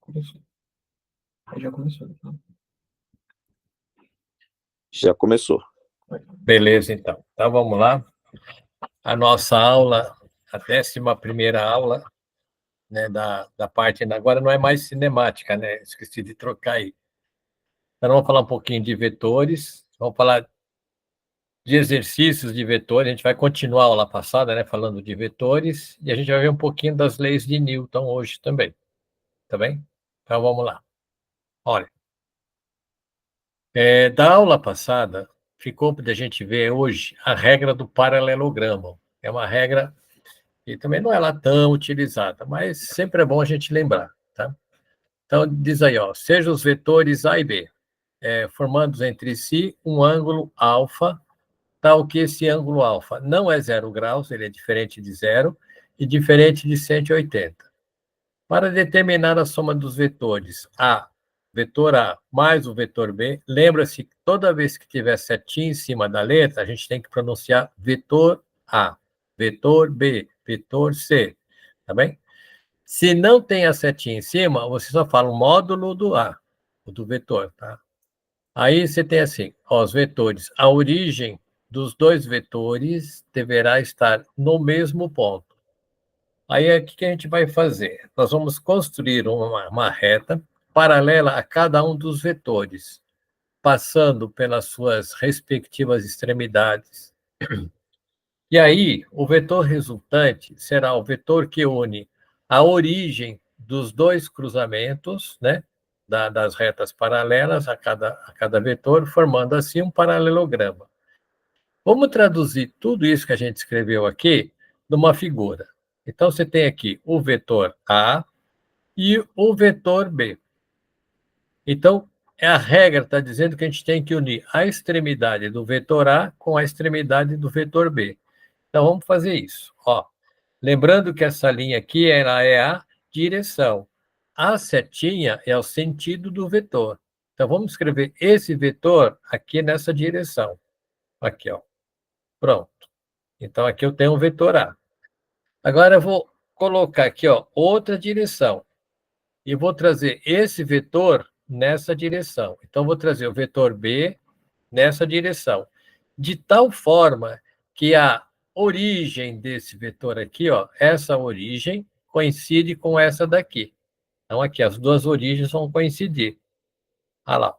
Começou. Aí já começou, tá? Já começou. Beleza, então. Então, vamos lá. A nossa aula, a 11ª aula, né, da parte... Agora não é mais cinemática, né? Esqueci de trocar aí. Então, vamos falar um pouquinho de vetores, vamos falar de exercícios de vetores. A gente vai continuar a aula passada, né, falando de vetores, e a gente vai ver um pouquinho das leis de Newton hoje também. Tá bem? Então, vamos lá. Olha, da aula passada, ficou para a gente ver hoje a regra do paralelogramo. É uma regra que também não é lá tão utilizada, mas sempre é bom a gente lembrar, tá? Então, diz aí, ó, sejam os vetores A e B, formando entre si um ângulo alfa, tal que esse ângulo alfa não é 0 graus, ele é diferente de zero e diferente de 180. Para determinar a soma dos vetores vetor A mais o vetor B, lembra-se que toda vez que tiver setinha em cima da letra, a gente tem que pronunciar vetor A, vetor B, vetor C, tá bem? Se não tem a setinha em cima, você só fala o módulo do A, do vetor, tá? Aí você tem assim, ó, os vetores. A origem dos dois vetores deverá estar no mesmo ponto. Aí, o que a gente vai fazer? Nós vamos construir uma reta paralela a cada um dos vetores, passando pelas suas respectivas extremidades. E aí, o vetor resultante será o vetor que une a origem dos dois cruzamentos, né, das retas paralelas a cada vetor, formando assim um paralelograma. Vamos traduzir tudo isso que a gente escreveu aqui numa figura. Então, você tem aqui o vetor A e o vetor B. Então, a regra está dizendo que a gente tem que unir a extremidade do vetor A com a extremidade do vetor B. Então, vamos fazer isso. Ó, lembrando que essa linha aqui ela é a direção. A setinha é o sentido do vetor. Então, vamos escrever esse vetor aqui nessa direção. Aqui, ó. Pronto. Então, aqui eu tenho o vetor A. Agora, eu vou colocar aqui, ó, outra direção. E vou trazer esse vetor nessa direção. Então, vou trazer o vetor B nessa direção. De tal forma que a origem desse vetor aqui, ó, essa origem coincide com essa daqui. Então, aqui, as duas origens vão coincidir. Olha lá.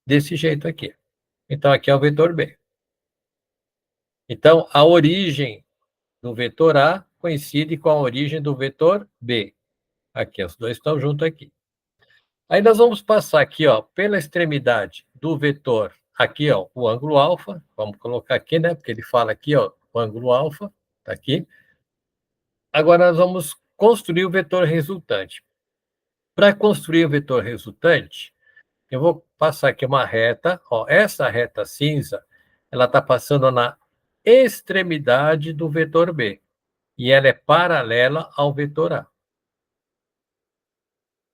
Desse jeito aqui. Então, aqui é o vetor B. Então, a origem do vetor A coincide com a origem do vetor B. Aqui, os dois estão juntos aqui. Aí nós vamos passar aqui, ó, pela extremidade do vetor, aqui, ó, o ângulo alfa. Vamos colocar aqui, né? Porque ele fala aqui, ó, o ângulo alfa, tá aqui. Agora nós vamos construir o vetor resultante. Para construir o vetor resultante, eu vou passar aqui uma reta, ó, essa reta cinza, ela está passando na extremidade do vetor B, e ela é paralela ao vetor A.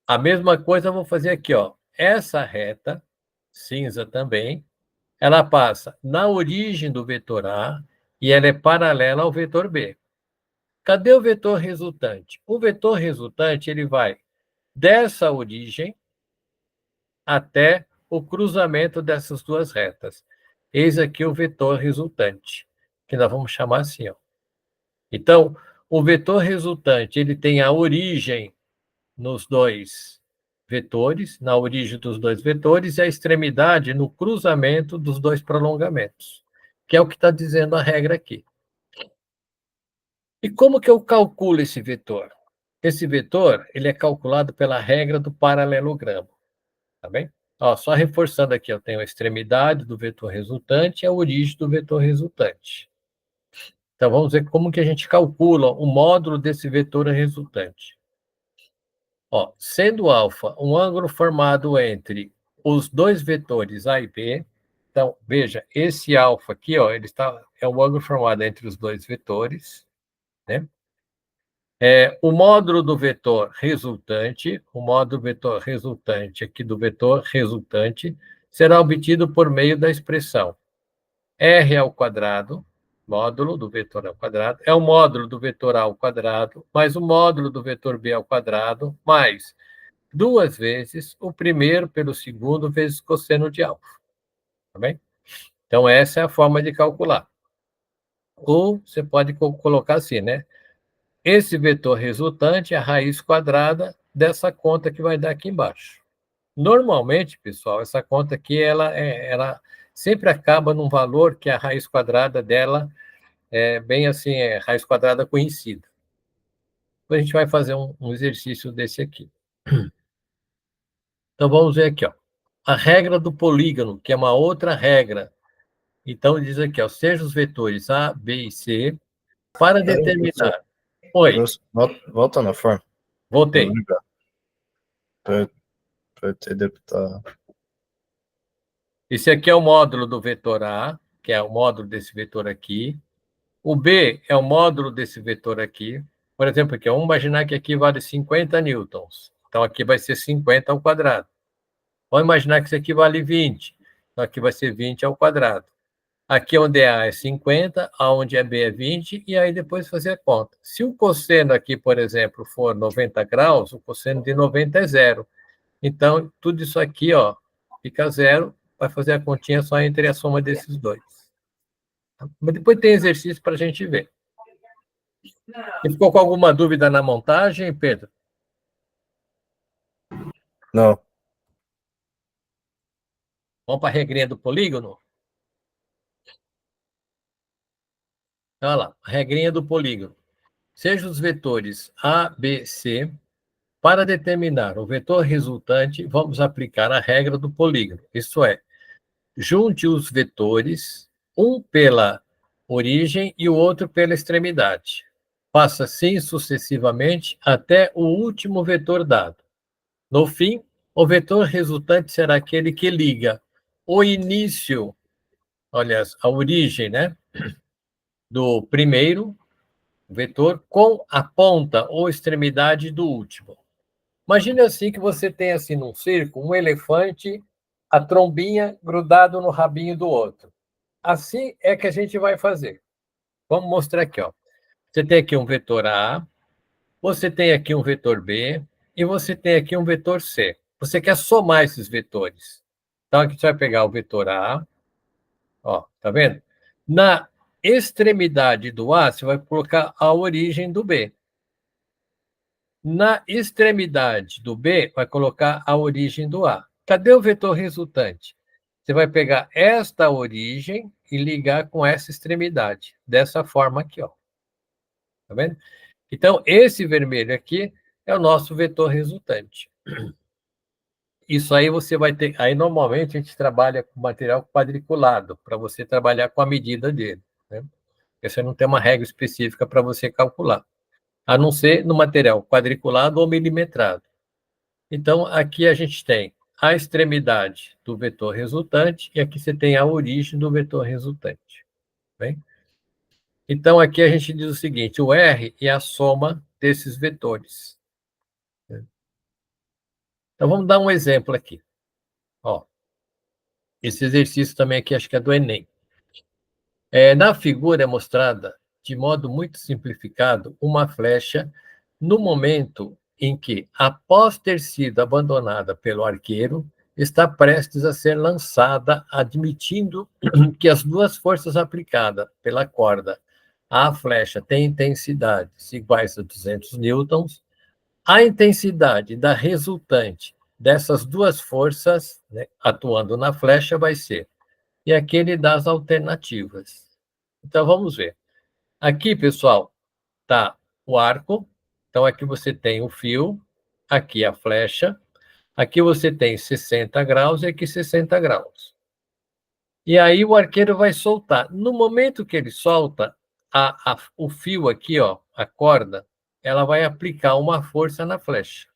A mesma coisa eu vou fazer aqui, ó. Essa reta, cinza também, ela passa na origem do vetor A e ela é paralela ao vetor B. Cadê o vetor resultante? O vetor resultante ele vai dessa origem até o cruzamento dessas duas retas. Eis aqui o vetor resultante, que nós vamos chamar assim, ó. Então, o vetor resultante ele tem a origem nos dois vetores, na origem dos dois vetores, e a extremidade no cruzamento dos dois prolongamentos, que é o que está dizendo a regra aqui. E como que eu calculo esse vetor? Esse vetor ele é calculado pela regra do paralelogramo, tá bem? Ó, só reforçando aqui, eu tenho a extremidade do vetor resultante e a origem do vetor resultante. Então, vamos ver como que a gente calcula o módulo desse vetor resultante. Ó, sendo alfa um ângulo formado entre os dois vetores A e B, então, veja, esse alfa aqui, ó, é um ângulo formado entre os dois vetores, né? O módulo do vetor resultante, o módulo vetor resultante aqui do vetor resultante, será obtido por meio da expressão r² módulo do vetor ao quadrado, é o módulo do vetor A ao quadrado, mais o módulo do vetor B ao quadrado, mais 2 vezes o primeiro pelo segundo vezes cosseno de alfa. Tá bem? Então, essa é a forma de calcular. Ou você pode colocar assim, né? Esse vetor resultante é a raiz quadrada dessa conta que vai dar aqui embaixo. Normalmente, pessoal, essa conta aqui, ela sempre acaba num valor que a raiz quadrada dela é bem assim, é raiz quadrada conhecida. Então, a gente vai fazer um exercício desse aqui. Então, vamos ver aqui, ó. A regra do polígono, que é uma outra regra. Então, diz aqui, ó, seja os vetores A, B e C, para Pera aí, professor. determinar... Oi, Volta na forma. voltei. Para eu entender que tá. Esse aqui é o módulo do vetor A, que é o módulo desse vetor aqui. O B é o módulo desse vetor aqui. Por exemplo, aqui, vamos imaginar que aqui vale 50 newtons. Então, aqui vai ser 50 ao quadrado. Vamos imaginar que isso aqui vale 20. Então, aqui vai ser 20 ao quadrado. Aqui onde é A é 50, aonde é B é 20, e aí depois fazer a conta. Se o cosseno aqui, por exemplo, for 90 graus, o cosseno de 90 é zero. Então, tudo isso aqui, ó, fica zero, vai fazer a continha só entre a soma desses dois. Mas depois tem exercício para a gente ver. E ficou com alguma dúvida na montagem, Pedro? Não. Vamos para a regrinha do polígono? Olha lá, a regrinha do polígono. Seja os vetores A, B, C, para determinar o vetor resultante, vamos aplicar a regra do polígono. Isso é, junte os vetores, um pela origem e o outro pela extremidade. Faça assim sucessivamente até o último vetor dado. No fim, o vetor resultante será aquele que liga o início, aliás, a origem, né, do primeiro vetor com a ponta ou extremidade do último. Imagine assim que você tem assim num circo um elefante, a trombinha grudado no rabinho do outro. Assim é que a gente vai fazer. Vamos mostrar aqui, ó. Você tem aqui um vetor A, você tem aqui um vetor B e você tem aqui um vetor C. Você quer somar esses vetores. Então aqui você vai pegar o vetor A, ó, tá vendo? Na extremidade do A, você vai colocar a origem do B. Na extremidade do B, vai colocar a origem do A. Cadê o vetor resultante? Você vai pegar esta origem e ligar com essa extremidade, dessa forma aqui, ó. Tá vendo? Então, esse vermelho aqui é o nosso vetor resultante. Isso aí você vai ter... Aí, normalmente, a gente trabalha com material quadriculado, para você trabalhar com a medida dele, né? Porque você não tem uma regra específica para você calcular, a não ser no material quadriculado ou milimetrado. Então, aqui a gente tem a extremidade do vetor resultante e aqui você tem a origem do vetor resultante. Bem? Então, aqui a gente diz o seguinte, o R é a soma desses vetores. Então, vamos dar um exemplo aqui. Ó, esse exercício também aqui acho que é do Enem. Na figura é mostrada, de modo muito simplificado, uma flecha no momento em que, após ter sido abandonada pelo arqueiro, está prestes a ser lançada, admitindo que as duas forças aplicadas pela corda à flecha têm intensidades iguais a 200 newtons, a intensidade da resultante dessas duas forças, né, atuando na flecha vai ser, e aquele das alternativas. Então, vamos ver. Aqui, pessoal, está o arco. Então, aqui você tem o fio, aqui a flecha, aqui você tem 60 graus e aqui 60 graus. E aí o arqueiro vai soltar. No momento que ele solta, o fio aqui, ó, a corda, ela vai aplicar uma força na flecha.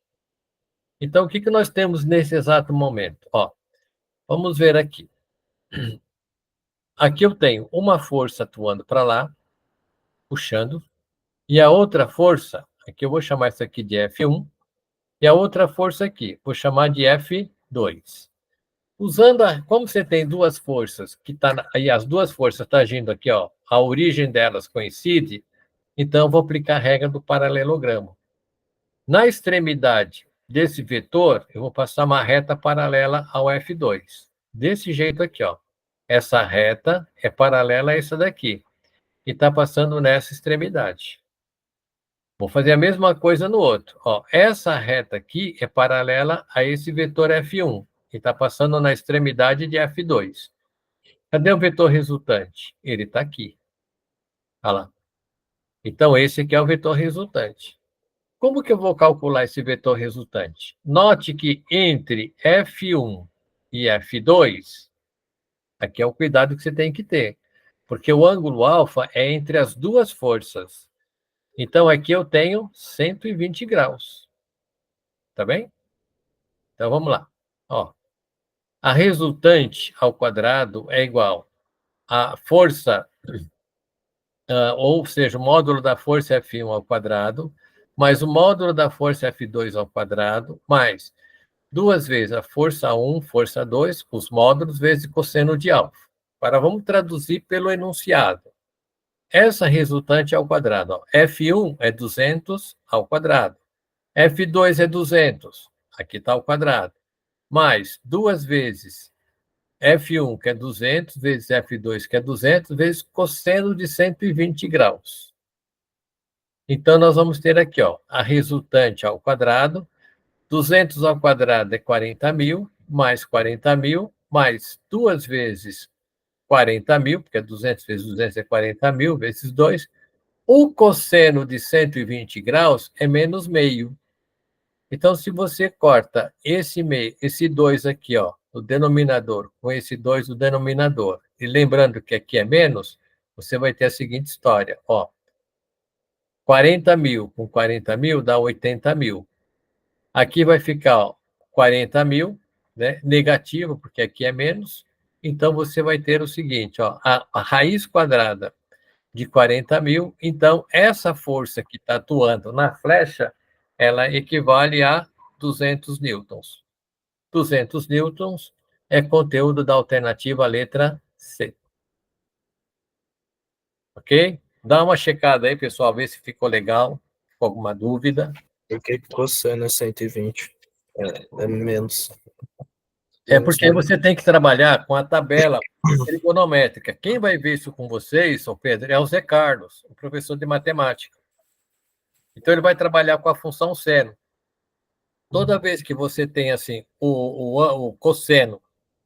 Então, o que nós temos nesse exato momento? Ó, vamos ver aqui. Aqui eu tenho uma força atuando para lá, puxando, e a outra força, aqui eu vou chamar isso aqui de F1, e a outra força aqui, vou chamar de F2. Como você tem duas forças, e as duas forças estão agindo aqui, ó, a origem delas coincide, então eu vou aplicar a regra do paralelogramo. Na extremidade desse vetor, eu vou passar uma reta paralela ao F2. Desse jeito aqui, ó. Essa reta é paralela a essa daqui. E está passando nessa extremidade. Vou fazer a mesma coisa no outro. Ó, essa reta aqui é paralela a esse vetor F1, que está passando na extremidade de F2. Cadê o vetor resultante? Ele está aqui. Olha lá. Então, esse aqui é o vetor resultante. Como que eu vou calcular esse vetor resultante? Note que entre F1 e F2, aqui é o cuidado que você tem que ter, porque o ângulo alfa é entre as duas forças. Então, aqui eu tenho 120 graus. Tá bem? Então, vamos lá. Ó, a resultante ao quadrado é igual à força, ou seja, o módulo da força F1 ao quadrado, mais o módulo da força F2 ao quadrado, mais 2 vezes a força 1, força 2, os módulos, vezes cosseno de alfa. Agora, vamos traduzir pelo enunciado. Essa resultante ao quadrado, ó, F1 é 200 ao quadrado. F2 é 200, aqui está ao quadrado. Mais 2 vezes F1, que é 200, vezes F2, que é 200, vezes cosseno de 120 graus. Então, nós vamos ter aqui, ó, a resultante ao quadrado. 200 ao quadrado é 40.000, mais 40.000, mais 2 vezes 40.000, porque 200 vezes 200 é 40.000, vezes 2. O cosseno de 120 graus é menos meio. Então, se você corta esse meio, esse 2 aqui, ó, o denominador, com esse 2 o denominador, e lembrando que aqui é menos, você vai ter a seguinte história, ó. 40.000 com 40.000 dá 80.000. Aqui vai ficar, ó, 40.000, né, negativo, porque aqui é menos. Então, você vai ter o seguinte, ó, a raiz quadrada de 40.000. Então, essa força que está atuando na flecha, ela equivale a 200 newtons. 200 newtons é conteúdo da alternativa letra C. Ok? Dá uma checada aí, pessoal, ver se ficou legal, com alguma dúvida. Por que cosseno é 120? É menos. É porque você tem que trabalhar com a tabela trigonométrica. Quem vai ver isso com vocês, São Pedro, é o Zé Carlos, o professor de matemática. Então, ele vai trabalhar com a função seno. Toda vez que você tem assim o cosseno,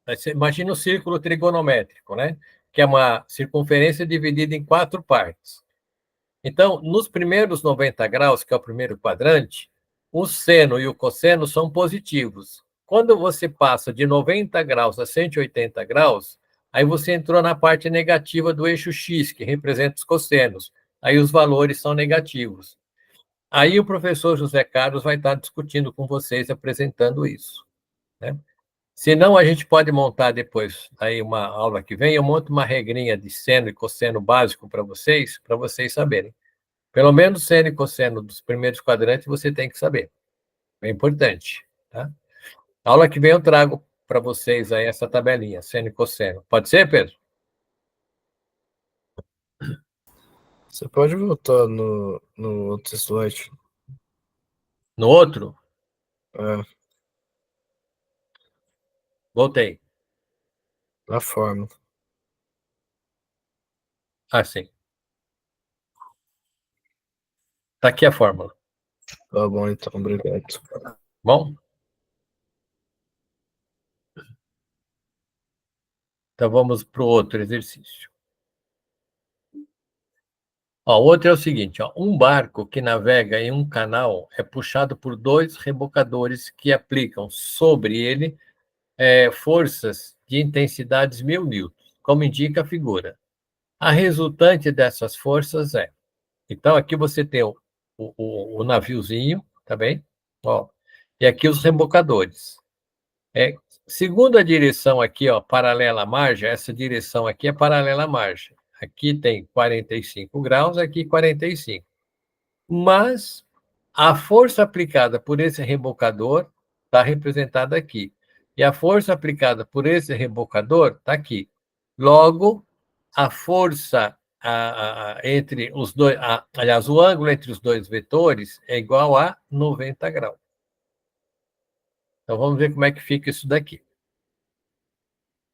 você imagina o círculo trigonométrico, né? Que é uma circunferência dividida em 4 partes. Então, nos primeiros 90 graus, que é o primeiro quadrante, o seno e o cosseno são positivos. Quando você passa de 90 graus a 180 graus, aí você entrou na parte negativa do eixo X, que representa os cossenos. Aí os valores são negativos. Aí o professor José Carlos vai estar discutindo com vocês, apresentando isso, né? Se não, a gente pode montar depois, aí uma aula que vem, eu monto uma regrinha de seno e cosseno básico para vocês saberem. Pelo menos seno e cosseno dos primeiros quadrantes você tem que saber. É importante, tá? A aula que vem eu trago para vocês aí essa tabelinha, seno e cosseno. Pode ser, Pedro? Você pode voltar no outro slide? No outro? É, Voltei. na fórmula. Ah, sim. Está aqui a fórmula. Tá bom, então, obrigado. Bom? Então vamos para o outro exercício. Ó, o outro é o seguinte, ó, um barco que navega em um canal é puxado por 2 rebocadores que aplicam sobre ele forças de intensidades 1.000 newtons, como indica a figura. A resultante dessas forças é... Então, aqui você tem o naviozinho, tá bem? Ó, e aqui os rebocadores. Segundo a direção aqui, ó, paralela à margem, essa direção aqui é paralela à margem. Aqui tem 45 graus, aqui 45. Mas a força aplicada por esse rebocador está representada aqui. E a força aplicada por esse rebocador está aqui. Logo, a força entre os dois, aliás, o ângulo entre os dois vetores é igual a 90 graus. Então, vamos ver como é que fica isso daqui.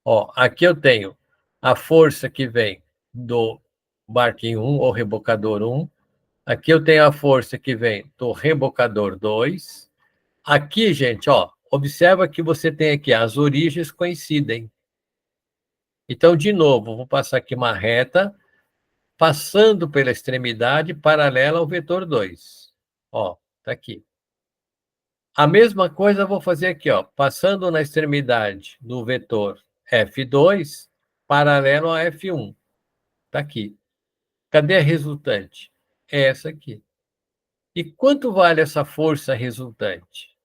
Ó, aqui eu tenho a força que vem do barquinho 1, ou rebocador 1. Aqui eu tenho a força que vem do rebocador 2. Aqui, gente, ó, observa que você tem aqui as origens coincidem. Então, de novo, vou passar aqui uma reta, passando pela extremidade paralela ao vetor 2. Ó, tá aqui. A mesma coisa eu vou fazer aqui, ó, passando na extremidade do vetor F2, paralelo a F1. Tá aqui. Cadê a resultante? É essa aqui. E quanto vale essa força resultante?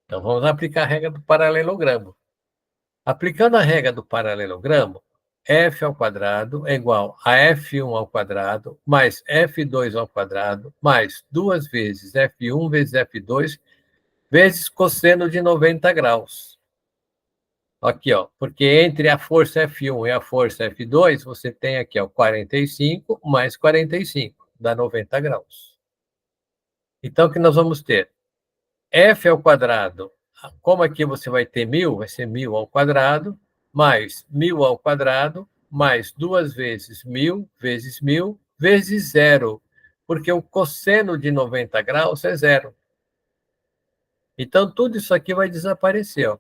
Então, vamos aplicar a regra do paralelogramo. Aplicando a regra do paralelogramo, f ao quadrado é igual a f1 ao quadrado mais f2 ao quadrado mais 2 vezes f1 vezes f2 vezes cosseno de 90 graus. Aqui, ó, porque entre a força F1 e a força F2, você tem aqui, ó, 45 mais 45, dá 90 graus. Então, o que nós vamos ter? F ao quadrado, como aqui você vai ter 1.000, vai ser 1.000 ao quadrado, mais 1.000 ao quadrado, mais 2 vezes 1.000, vezes 1.000, vezes zero, porque o cosseno de 90 graus é zero. Então, tudo isso aqui vai desaparecer, ó.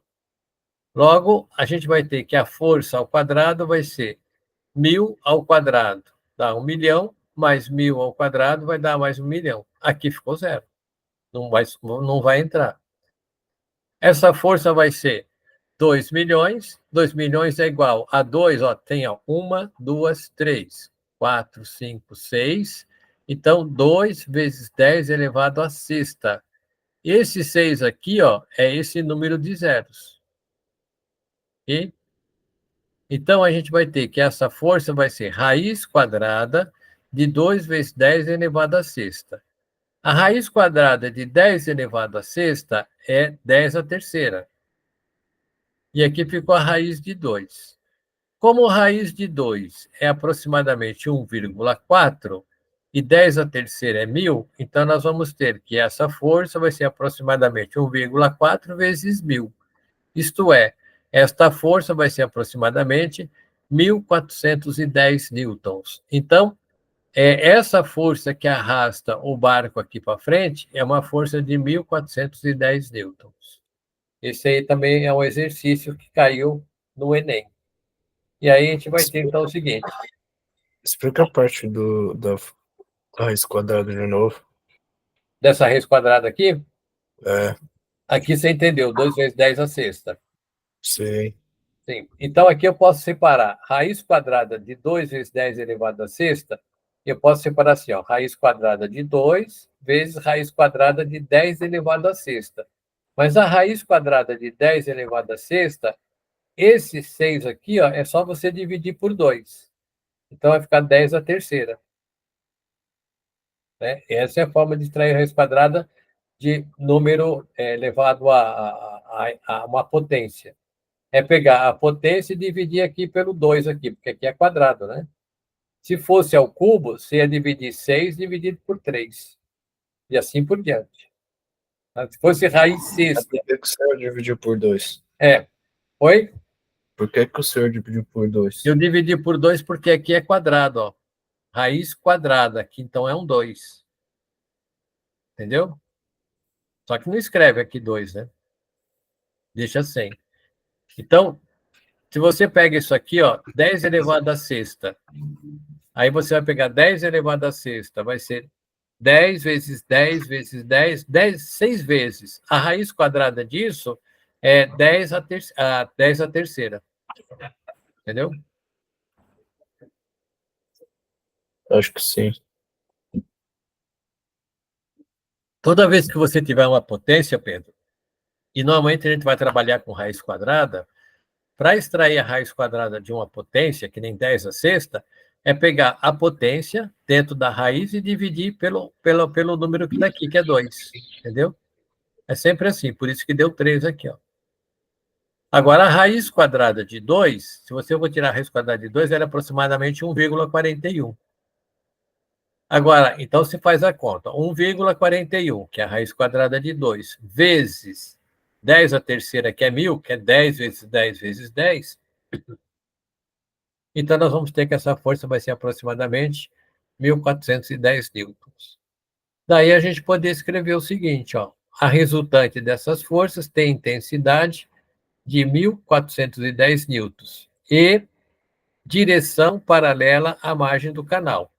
Logo, a gente vai ter que a força ao quadrado vai ser 1.000 ao quadrado, dá 1 milhão, mais 1.000 ao quadrado vai dar mais 1 milhão. Aqui ficou zero. Não vai entrar. Essa força vai ser 2 milhões. 2 milhões é igual a 2, ó, tem ó, 1, 2, 3, 4, 5, 6. Então, 2 vezes 10 elevado à sexta. Esse 6 aqui, ó, é esse número de zeros. E então, a gente vai ter que essa força vai ser raiz quadrada de 2 vezes 10 elevado à sexta. A raiz quadrada de 10 elevado à sexta é 10 à terceira. E aqui ficou a raiz de 2. Como a raiz de 2 é aproximadamente 1,4 e 10 à terceira é 1.000, então nós vamos ter que essa força vai ser aproximadamente 1,4 vezes 1.000. Isto é, esta força vai ser aproximadamente 1.410 newtons. Então, essa força que arrasta o barco aqui para frente é uma força de 1.410 newtons. Esse aí também é um exercício que caiu no Enem. E aí a gente vai ter, então, o seguinte. Explica a parte da raiz quadrada de novo. Dessa raiz quadrada aqui, É, aqui você entendeu, 2 vezes 10 à sexta. sei. Sim. Então, aqui eu posso separar raiz quadrada de 2 vezes 10 elevado à sexta, eu posso separar assim, ó, raiz quadrada de 2 vezes raiz quadrada de 10 elevado à sexta. Mas a raiz quadrada de 10 elevado à sexta, esse 6 aqui, ó, é só você dividir por 2. Então, vai ficar 10 à terceira. Né? Essa é a forma de extrair raiz quadrada de número elevado a uma potência. É pegar a potência e dividir aqui pelo 2 aqui, porque aqui é quadrado, né? Se fosse ao cubo, você ia dividir 6 dividido por 3. E assim por diante. Se fosse raiz sexta... Por que o senhor dividiu por 2? Oi? Por que o senhor dividiu por 2? Eu dividi por 2 porque aqui é quadrado, ó. Raiz quadrada, aqui então é um 2. Entendeu? Só que não escreve aqui 2, né? Deixa sem. Então, se você pega isso aqui, ó, 10 elevado à sexta, aí você vai pegar 10 elevado à sexta, vai ser 10 vezes 10 vezes 10, 6 vezes. A raiz quadrada disso é 10 à terceira. Entendeu? Acho que sim. Toda vez que você tiver uma potência, Pedro, e normalmente a gente vai trabalhar com raiz quadrada, para extrair a raiz quadrada de uma potência, que nem 10 à sexta, é pegar a potência dentro da raiz e dividir pelo número que está aqui, que é 2. Entendeu? É sempre assim, por isso que deu 3 aqui. Ó. Agora, a raiz quadrada de 2, se você for tirar a raiz quadrada de 2, era aproximadamente 1,41. Agora, então você faz a conta. 1,41, que é a raiz quadrada de 2, vezes 10 a terceira, que é 1.000, que é 10 vezes 10 vezes 10. Então, nós vamos ter que essa força vai ser aproximadamente 1.410 newtons. Daí a gente poder escrever o seguinte, ó, a resultante dessas forças tem intensidade de 1.410 newtons e direção paralela à margem do canal.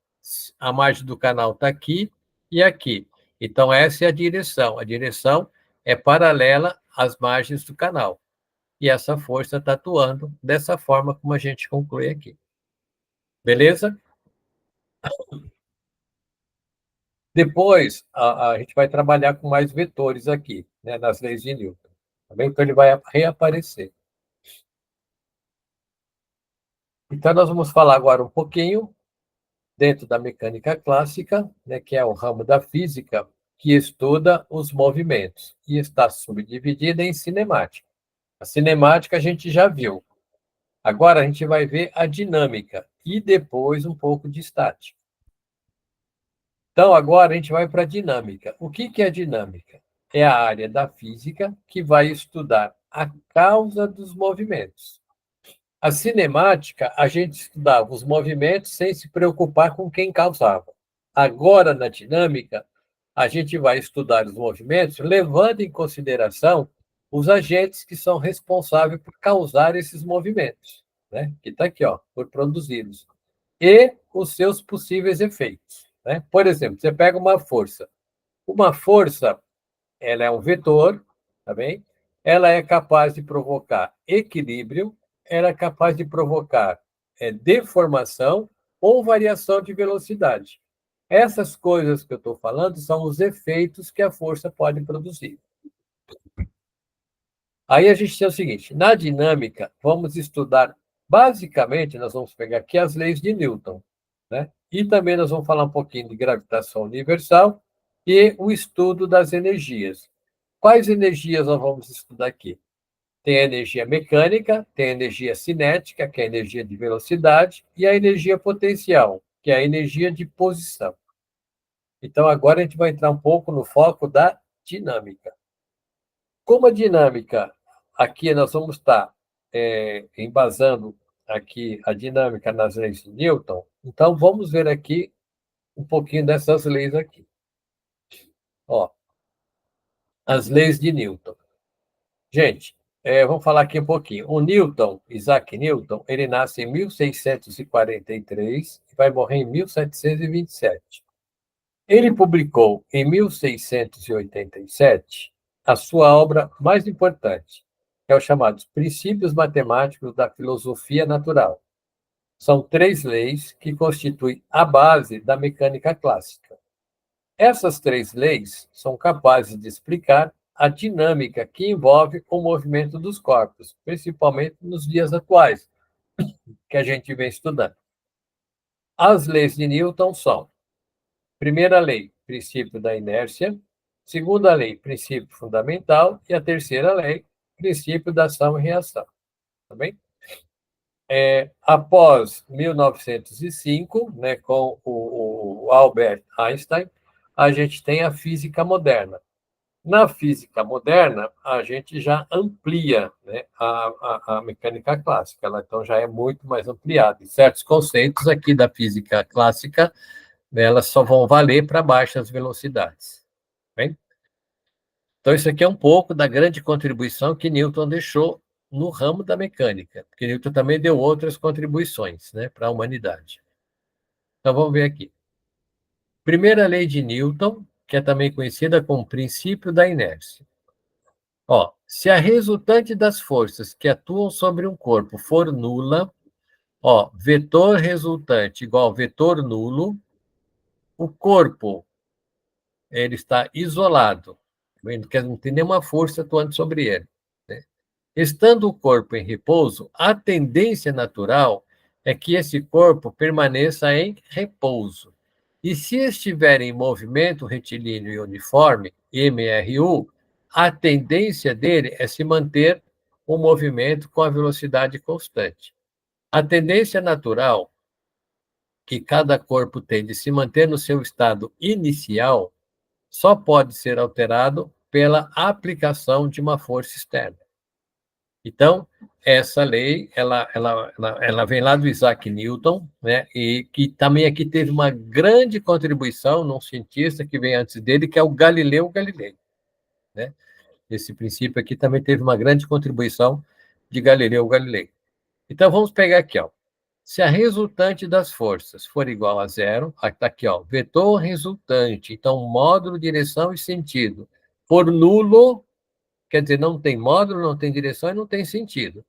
A margem do canal está aqui e aqui. Então, essa é a direção. A direção é paralela às margens do canal. E essa força está atuando dessa forma como a gente conclui aqui. Beleza? Depois, a gente vai trabalhar com mais vetores aqui, né, nas leis de Newton. Tá bem? Então, ele vai reaparecer. Então, nós vamos falar agora um pouquinho dentro da mecânica clássica, né, que é o ramo da física que estuda os movimentos e está subdividida em cinemática. A cinemática a gente já viu. Agora a gente vai ver a dinâmica e depois um pouco de estática. Então, agora a gente vai para a dinâmica. O que é a dinâmica? É a área da física que vai estudar a causa dos movimentos. A cinemática, a gente estudava os movimentos sem se preocupar com quem causava. Agora, na dinâmica, a gente vai estudar os movimentos levando em consideração os agentes que são responsáveis por causar esses movimentos, né? Que está aqui, ó, por produzi-los, e os seus possíveis efeitos, né? Por exemplo, você pega uma força. Uma força, ela é um vetor, tá bem? Ela é capaz de provocar equilíbrio, ela é capaz de provocar deformação ou variação de velocidade. Essas coisas que eu estou falando são os efeitos que a força pode produzir. Aí a gente tem o seguinte: na dinâmica, vamos estudar, basicamente, nós vamos pegar aqui as leis de Newton, né? E também nós vamos falar um pouquinho de gravitação universal e o estudo das energias. Quais energias nós vamos estudar aqui? Tem a energia mecânica, tem a energia cinética, que é a energia de velocidade, e a energia potencial, que é a energia de posição. Então, agora a gente vai entrar um pouco no foco da dinâmica. Como a dinâmica, aqui nós vamos estar embasando aqui a dinâmica nas leis de Newton, então vamos ver aqui um pouquinho dessas leis aqui. Ó, as leis de Newton. Gente, vamos falar aqui um pouquinho. O Newton, Isaac Newton, ele nasce em 1643 e vai morrer em 1727. Ele publicou em 1687 a sua obra mais importante, que é o chamado Princípios Matemáticos da Filosofia Natural. São 3 leis que constituem a base da mecânica clássica. Essas 3 leis são capazes de explicar a dinâmica que envolve o movimento dos corpos, principalmente nos dias atuais, que a gente vem estudando. As leis de Newton são: primeira lei, princípio da inércia; segunda lei, princípio fundamental; e a terceira lei, princípio da ação e reação. Tá bem? Após 1905, né, com o Albert Einstein, a gente tem a física moderna. Na física moderna, a gente já amplia, né, a mecânica clássica, ela então já é muito mais ampliada. E certos conceitos aqui da física clássica, né, elas só vão valer para baixas velocidades. Bem? Então, isso aqui é um pouco da grande contribuição que Newton deixou no ramo da mecânica, porque Newton também deu outras contribuições, né, para a humanidade. Então, vamos ver aqui. Primeira lei de Newton, que é também conhecida como princípio da inércia. Ó, se a resultante das forças que atuam sobre um corpo for nula, ó, vetor resultante igual vetor nulo, o corpo ele está isolado, não tem nenhuma força atuando sobre ele, né? Estando o corpo em repouso, a tendência natural é que esse corpo permaneça em repouso. E se estiver em movimento retilíneo e uniforme, MRU, a tendência dele é se manter o movimento com a velocidade constante. A tendência natural que cada corpo tem de se manter no seu estado inicial só pode ser alterado pela aplicação de uma força externa. Então, essa lei, ela vem lá do Isaac Newton, né, e que também aqui teve uma grande contribuição num cientista que vem antes dele, que é o Galileu Galilei, né? Esse princípio aqui também teve uma grande contribuição de Galileu Galilei. Então, vamos pegar aqui, ó. Se a resultante das forças for igual a zero, está aqui, ó, vetor resultante, então módulo, direção e sentido, for nulo, quer dizer, não tem módulo, não tem direção e não tem sentido.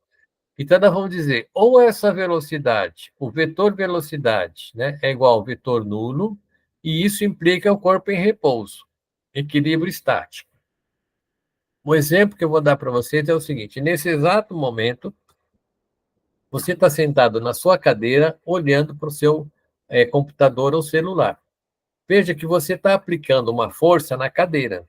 Então, nós vamos dizer, ou essa velocidade, o vetor velocidade, né, é igual ao vetor nulo, e isso implica o corpo em repouso, equilíbrio estático. O exemplo que eu vou dar para vocês é o seguinte: nesse exato momento, você está sentado na sua cadeira, olhando para o seu computador ou celular. Veja que você está aplicando uma força na cadeira.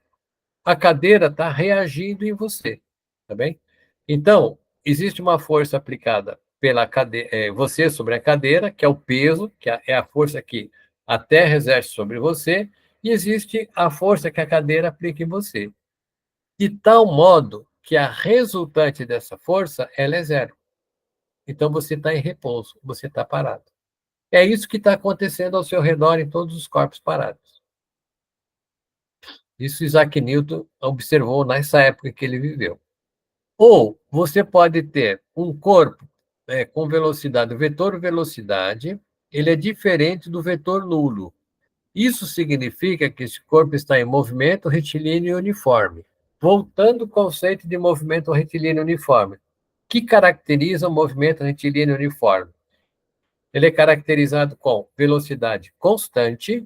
A cadeira está reagindo em você, tá bem? Então, existe uma força aplicada pela cadeira, você sobre a cadeira, que é o peso, que é a força que a Terra exerce sobre você, e existe a força que a cadeira aplica em você. De tal modo que a resultante dessa força, ela é zero. Então, você está em repouso, você está parado. É isso que está acontecendo ao seu redor em todos os corpos parados. Isso Isaac Newton observou nessa época que ele viveu. Ou você pode ter um corpo com velocidade, o vetor velocidade, ele é diferente do vetor nulo. Isso significa que esse corpo está em movimento retilíneo uniforme. Voltando ao conceito de movimento retilíneo uniforme, que caracteriza o movimento retilíneo uniforme? Ele é caracterizado com velocidade constante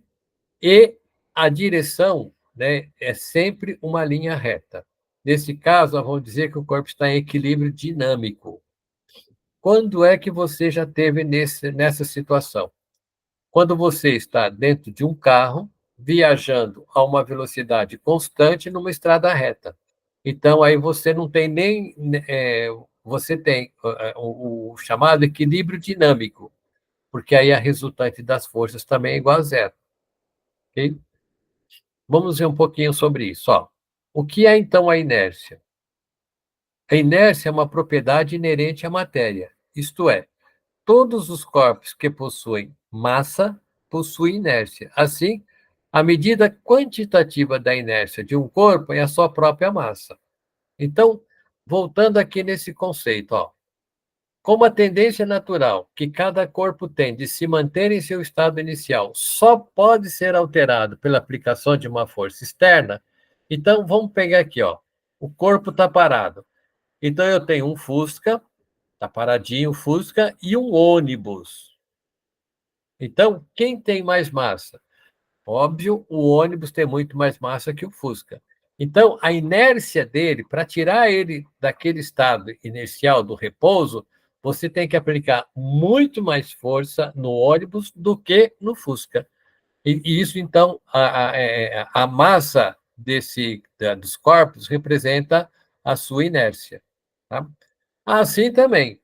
e a direção, né, é sempre uma linha reta. Nesse caso, nós vamos dizer que o corpo está em equilíbrio dinâmico. Quando é que você já teve nessa situação? Quando você está dentro de um carro, viajando a uma velocidade constante numa estrada reta. Então, aí você não tem nem. Você tem o chamado equilíbrio dinâmico, porque aí a resultante das forças também é igual a zero. Okay? Vamos ver um pouquinho sobre isso. Ó. O que é, então, a inércia? A inércia é uma propriedade inerente à matéria, isto é, todos os corpos que possuem massa possuem inércia. Assim, a medida quantitativa da inércia de um corpo é a sua própria massa. Então, voltando aqui nesse conceito, ó, como a tendência natural que cada corpo tem de se manter em seu estado inicial só pode ser alterado pela aplicação de uma força externa, então vamos pegar aqui, ó, o corpo está parado. Então eu tenho um Fusca, está paradinho o Fusca, e um ônibus. Então, quem tem mais massa? Óbvio, o ônibus tem muito mais massa que o Fusca. Então, a inércia dele, para tirar ele daquele estado inercial do repouso, você tem que aplicar muito mais força no ônibus do que no Fusca. E isso, então, a massa dos corpos representa a sua inércia. Tá? Assim também,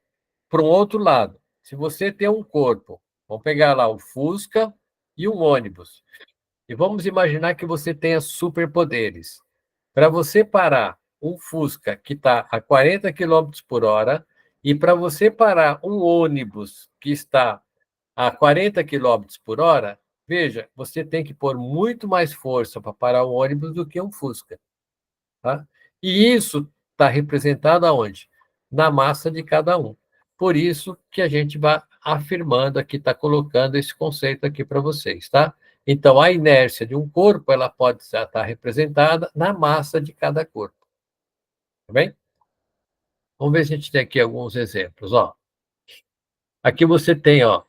para um outro lado, se você tem um corpo, vamos pegar lá o Fusca e um ônibus, e vamos imaginar que você tenha superpoderes. Para você parar um Fusca que está a 40 km por hora e para você parar um ônibus que está a 40 km por hora, veja, você tem que pôr muito mais força para parar um ônibus do que um Fusca. Tá? E isso está representado aonde? Na massa de cada um. Por isso que a gente vai afirmando aqui, está colocando esse conceito aqui para vocês, tá? Então, a inércia de um corpo, ela pode estar representada na massa de cada corpo. Tá bem? Vamos ver se a gente tem aqui alguns exemplos, ó. Aqui você tem, ó,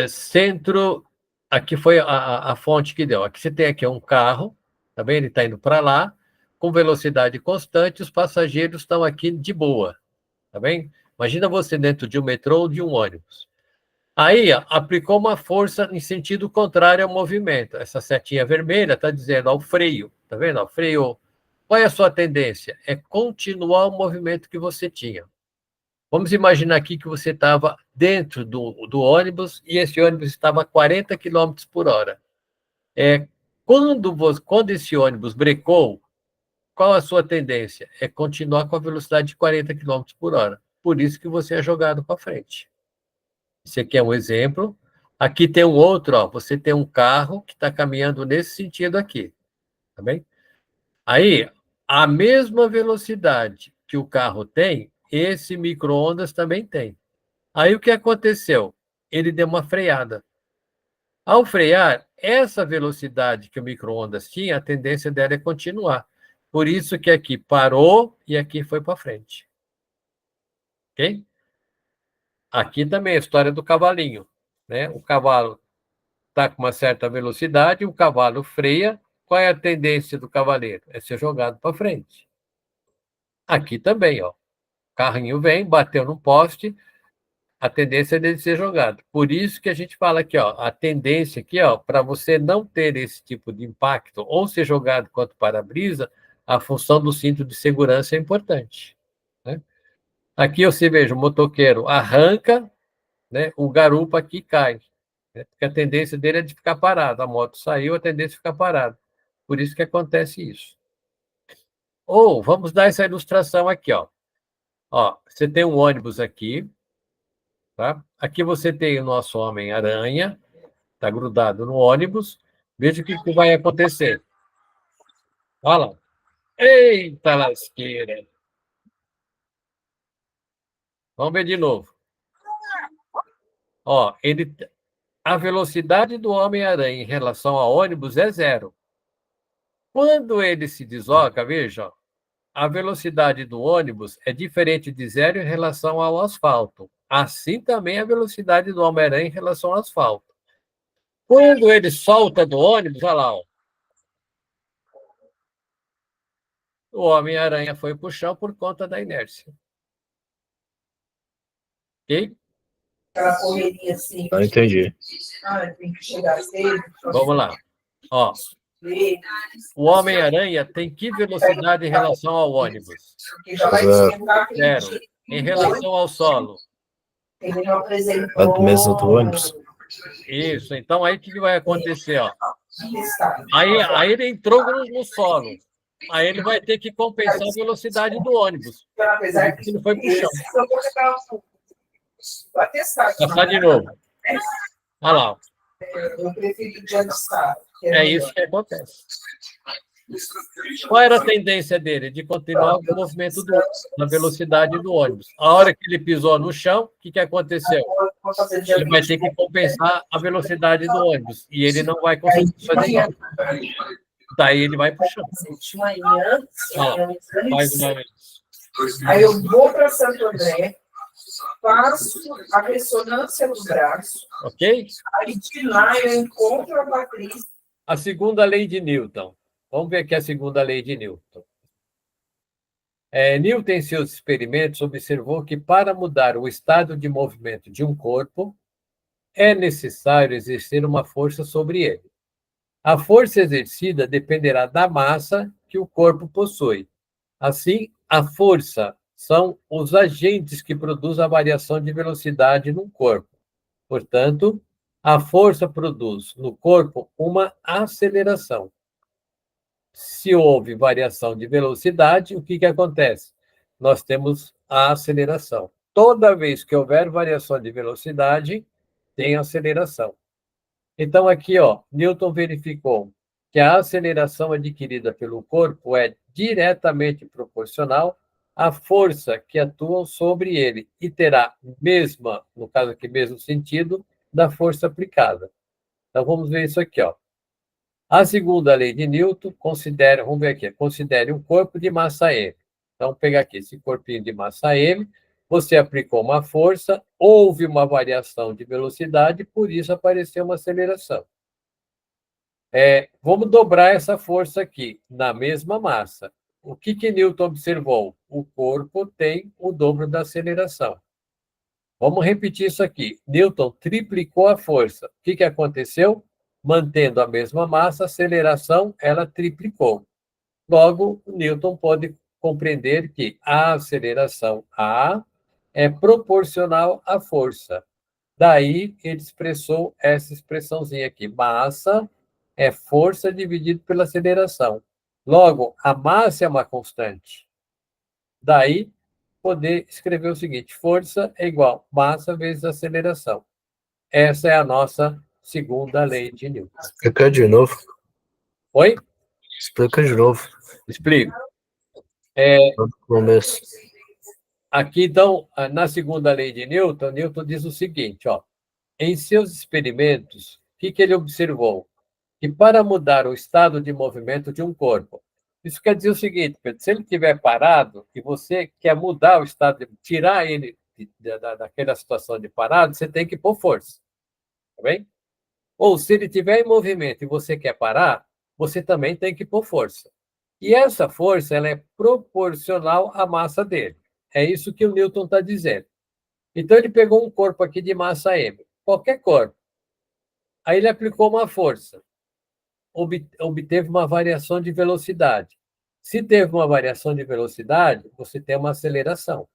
centro, aqui foi a fonte que deu. Aqui você tem aqui um carro, tá bem? Ele está indo para lá, com velocidade constante, os passageiros estão aqui de boa, tá bem? Imagina você dentro de um metrô ou de um ônibus. Aí, ó, aplicou uma força em sentido contrário ao movimento. Essa setinha vermelha está dizendo ao freio, tá vendo? O freio, qual é a sua tendência? É continuar o movimento que você tinha. Vamos imaginar aqui que você estava dentro do ônibus e esse ônibus estava a 40 km por hora. Quando esse ônibus brecou, qual a sua tendência? É continuar com a velocidade de 40 km por hora. Por isso que você é jogado para frente. Esse aqui é um exemplo. Aqui tem um outro, ó. Você tem um carro que está caminhando nesse sentido aqui. Tá bem? Aí, a mesma velocidade que o carro tem, esse micro-ondas também tem. Aí o que aconteceu? Ele deu uma freada. Ao frear, essa velocidade que o micro-ondas tinha, a tendência dela é continuar. Por isso que aqui parou e aqui foi para frente. Ok? Aqui também a história do cavalinho. Né? O cavalo está com uma certa velocidade, o cavalo freia. Qual é a tendência do cavaleiro? É ser jogado para frente. Aqui também, ó. O carrinho vem, bateu no poste, a tendência é dele ser jogado. Por isso que a gente fala aqui, ó, a tendência aqui, ó, para você não ter esse tipo de impacto ou ser jogado quanto para-brisa, a função do cinto de segurança é importante. Né? Aqui você veja, o motoqueiro arranca, né, o garupa aqui cai. Né? Porque a tendência dele é de ficar parado. A moto saiu, a tendência é ficar parado. Por isso que acontece isso. Ou, vamos dar essa ilustração aqui, ó. Ó, você tem um ônibus aqui, tá? Aqui você tem o nosso Homem-Aranha, está grudado no ônibus. Veja o que vai acontecer. Olha lá. Eita lasqueira! Vamos ver de novo. Ó, a velocidade do Homem-Aranha em relação ao ônibus é 0. Quando ele se desloca, veja, ó, a velocidade do ônibus é diferente de 0 em relação ao asfalto. Assim também a velocidade do Homem-Aranha em relação ao asfalto. Quando ele solta do ônibus, olha lá, ó, o Homem-Aranha foi para o chão por conta da inércia. Ok? Aquela correria assim. Não entendi. Tem que chegar cedo. Vamos lá. Ó, o Homem-Aranha tem que velocidade em relação ao ônibus? Porque já vai esquentar. 0. Em relação ao solo? Ele não apresentou. Quanto mesmo do ônibus? Isso. Então, aí o que vai acontecer? Ó? Aí ele entrou no solo. Aí ele vai ter que compensar a velocidade do ônibus. Apesar que não foi para o chão. eu vou chegar para testar. Passar de novo. Olha lá. Eu prefiro de ajustar. É isso que acontece. Qual era a tendência dele? De continuar com o movimento na velocidade do ônibus. A hora que ele pisou no chão, o que aconteceu? Ele vai ter que compensar a velocidade do ônibus. E ele não vai conseguir fazer isso. Daí ele vai para o chão. De manhã, Faz uma vez. aí eu vou para Santo André, faço a ressonância no braço, Ok? aí de lá eu encontro a Patrícia. A segunda lei de Newton. Vamos ver aqui a segunda lei de Newton. Newton, em seus experimentos, observou que para mudar o estado de movimento de um corpo, é necessário exercer uma força sobre ele. A força exercida dependerá da massa que o corpo possui. Assim, a força são os agentes que produzem a variação de velocidade no corpo. Portanto, a força produz no corpo uma aceleração. Se houve variação de velocidade, o que acontece? Nós temos a aceleração. Toda vez que houver variação de velocidade, tem aceleração. Então, aqui, ó, Newton verificou que a aceleração adquirida pelo corpo é diretamente proporcional à força que atua sobre ele e terá mesma, no caso aqui, mesmo sentido da força aplicada. Então, vamos ver isso aqui, ó. A segunda lei de Newton considera, vamos ver aqui, considere um corpo de massa M. Então, vou pegar aqui esse corpinho de massa M, você aplicou uma força, houve uma variação de velocidade, por isso apareceu uma aceleração. Vamos dobrar essa força aqui, na mesma massa. O que Newton observou? O corpo tem o dobro da aceleração. Vamos repetir isso aqui. Newton triplicou a força. O que aconteceu? Mantendo a mesma massa, a aceleração, ela triplicou. Logo, Newton pode compreender que a aceleração A é proporcional à força. Daí, ele expressou essa expressãozinha aqui. Massa é força dividido pela aceleração. Logo, a massa é uma constante. Daí, poder escrever o seguinte: força é igual massa vezes aceleração. Essa é a nossa segunda lei de Newton. Explica de novo. Oi? Explica de novo. Explico. No começo. Aqui, então, na segunda lei de Newton, Newton diz o seguinte, ó, em seus experimentos, o que ele observou? Que para mudar o estado de movimento de um corpo, isso quer dizer o seguinte, Pedro, se ele estiver parado e você quer mudar o estado, tirar ele daquela situação de parado, você tem que pôr força, tá bem? Ou se ele estiver em movimento e você quer parar, você também tem que pôr força. E essa força ela é proporcional à massa dele. É isso que o Newton está dizendo. Então, ele pegou um corpo aqui de massa M, qualquer corpo. Aí ele aplicou uma força, obteve uma variação de velocidade. Se teve uma variação de velocidade, você tem uma aceleração.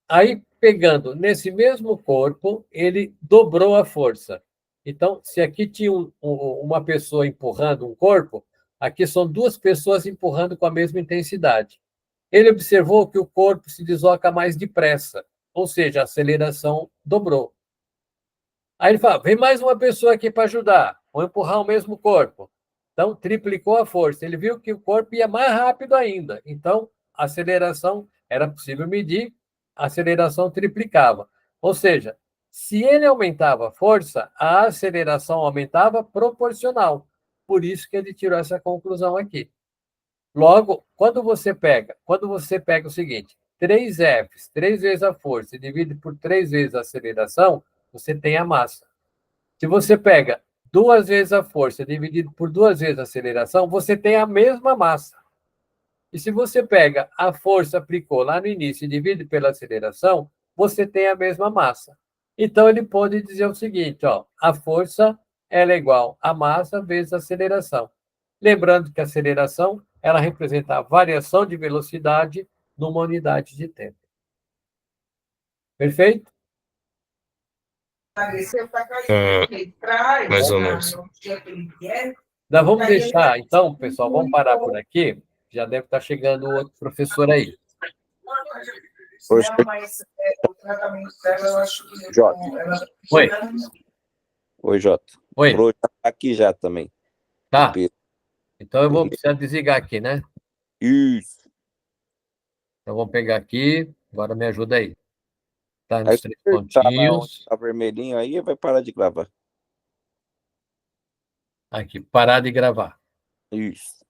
Aí, pegando nesse mesmo corpo, ele dobrou a força. Então, se aqui tinha uma pessoa empurrando um corpo, aqui são duas pessoas empurrando com a mesma intensidade. Ele observou que o corpo se desloca mais depressa, ou seja, a aceleração dobrou. Aí ele fala: vem mais uma pessoa aqui para ajudar, vou empurrar o mesmo corpo. Então, triplicou a força. Ele viu que o corpo ia mais rápido ainda. Então, a aceleração era possível medir, a aceleração triplicava. Ou seja, se ele aumentava a força, a aceleração aumentava proporcional. Por isso que ele tirou essa conclusão aqui. Logo, quando você pega o seguinte, 3Fs, 3 vezes a força, e divide por 3 vezes a aceleração, você tem a massa. Se você pega 2 vezes a força dividido por 2 vezes a aceleração, você tem a mesma massa. E se você pega a força, aplicou lá no início e divide pela aceleração, você tem a mesma massa. Então, ele pode dizer o seguinte, ó, a força ela é igual a massa vezes a aceleração. Lembrando que a aceleração ela representa a variação de velocidade numa unidade de tempo. Perfeito? Mais ou menos. Nós vamos deixar, então, pessoal, vamos parar por aqui. Já deve estar chegando o outro professor aí. Jota. Oi. Oi, Jota. Oi. O Pro já tá aqui já também. Tá. Então eu vou precisar desligar aqui, né? Isso. Então vamos pegar aqui. Agora me ajuda aí. Tá Aí nos se 3 apertar lá onde pontinhos. tá vermelhinho aí, vai parar de gravar. Aqui, parar de gravar. Isso.